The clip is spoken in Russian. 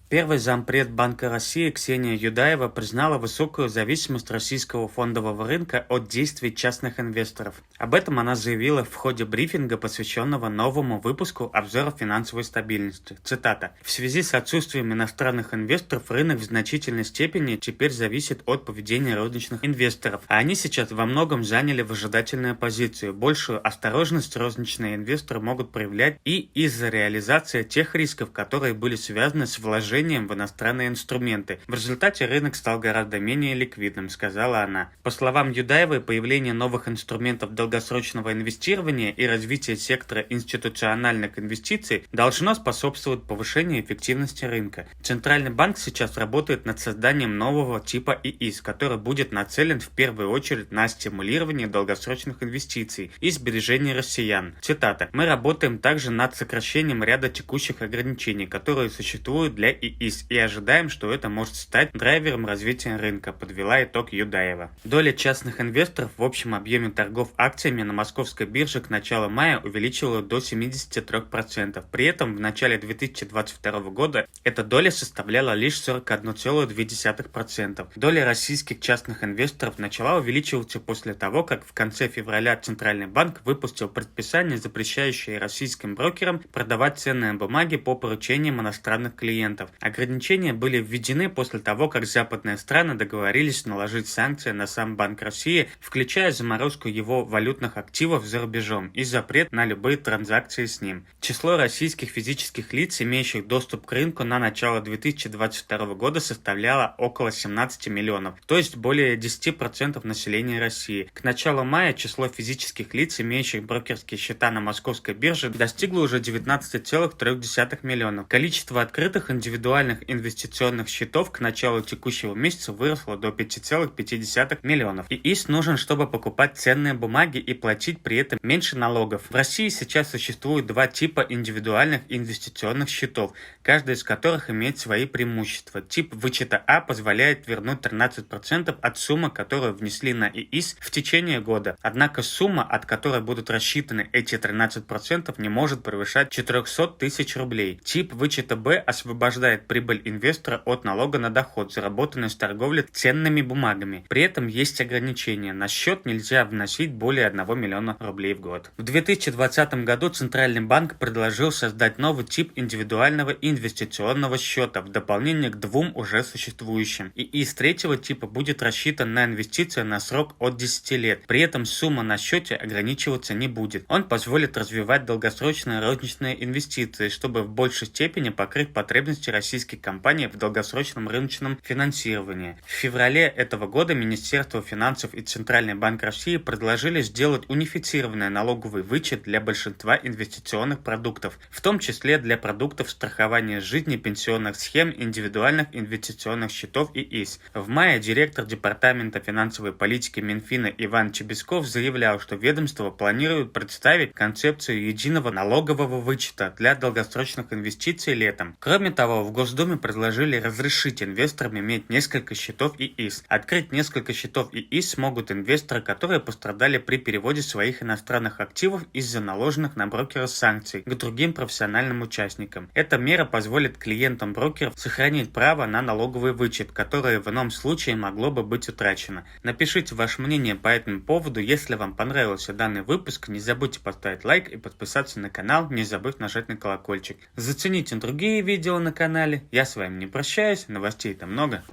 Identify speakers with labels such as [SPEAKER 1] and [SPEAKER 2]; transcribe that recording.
[SPEAKER 1] Первый зампред Банка России Ксения Юдаева признала высокую зависимость российского фондового рынка от действий частных инвесторов. Об этом она заявила в ходе брифинга, посвященного новому выпуску обзора финансовой стабильности. Цитата. «В связи с отсутствием иностранных инвесторов рынок в значительной степени теперь зависит от поведения розничных инвесторов, а они сейчас во многом заняли выжидательную позицию. Большую осторожность розничные инвесторы могут проявлять и из-за реализации тех рисков, которые были связаны с вложением в иностранные инструменты. В результате рынок стал гораздо менее ликвидным», — сказала она. По словам Юдаевой, появление новых инструментов долгосрочного инвестирования и развитие сектора институциональных инвестиций должно способствовать повышению эффективности рынка. Центральный банк сейчас работает над созданием нового типа ИИС, который будет нацелен в первую очередь на стимулирование долгосрочных инвестиций и сбережения россиян. Цитата. «Мы работаем также над сокращением ряда текущих ограничений, которые существуют для ИИС, и ожидаем, что это может стать драйвером развития рынка», — подвела итог Юдаева. Доля частных инвесторов в общем объеме торгов акциями на московской бирже к началу мая увеличилась до 73%. При этом в начале 2022 года эта доля составляла лишь 41,2%. Доля российских частных инвесторов начала увеличиваться после того, как в конце февраля Центральный банк выпустил предписание, запрещающее российским брокерам продавать ценные бумаги по поручениям иностранных клиентов. Ограничения были введены после того, как западные страны договорились наложить санкции на сам Банк России, включая заморозку его валютных активов за рубежом и запрет на любые транзакции с ним. Число российских физических лиц, имеющих доступ к рынку на начало 2022 года, составляло около 17 миллионов, то есть более 10% населения России. К началу мая число физических лиц, имеющих брокерские счета на московской бирже, достигло уже 19,3 миллионов. Количество открытых индивидуальных инвестиционных счетов к началу текущего месяца выросло до 5,5 миллионов. ИИС нужен, чтобы покупать ценные бумаги и платить при этом меньше налогов. В России сейчас существует два типа индивидуальных инвестиционных счетов, каждый из которых имеет свои преимущества. Тип вычета А позволяет вернуть 13% от суммы, которую внесли на ИИС в течение года. Однако сумма, от которой будут рассчитаны эти 13%, не может превышать 400 тысяч рублей. Тип вычета Б освобождает прибыль инвестора от налога на доход, заработанный с торговли ценными бумагами. При этом есть ограничения. На счет нельзя вносить более 1 миллиона рублей в год. В 2020 году Центральный банк предложил создать новый тип индивидуального инвестиционного счета в дополнение к двум уже существующим. ИИС третьего типа будет рассчитан на инвестиции на срок от 10 лет. При этом сумма на счете ограничиваться не будет. Он позволит развивать долгосрочные розничные инвестиции, чтобы в большей степени покрыть потребности российских компаний в долгосрочном рыночном финансировании. В феврале этого года Министерство финансов и Центральный банк России предложили сделать унифицированный налоговый вычет для большинства инвестиционных продуктов, в том числе для продуктов страхования жизни, пенсионных схем, индивидуальных инвестиционных счетов ИИС. В мае директор Департамента финансовой политики Минфина Иван Чебесков заявлял, что ведомство планирует представить концепцию единого налогового вычета для долгосрочных инвестиций летом. Кроме того, в Госдуме предложили разрешить инвесторам иметь несколько счетов ИИС. Открыть несколько счетов ИИС смогут инвесторы, которые пострадали при переводе своих иностранных активов из-за наложенных на брокера санкций к другим профессиональным участникам. Эта мера позволит клиентам брокеров сохранить право на налоговый вычет, которое в ином случае могло бы быть утрачено. Напишите ваше мнение по этому поводу. Если вам понравился данный выпуск, не забудьте поставить лайк и подписаться на канал, не забыв нажать на колокольчик. Зацените другие видео на канале. Я с вами не прощаюсь, новостей там много.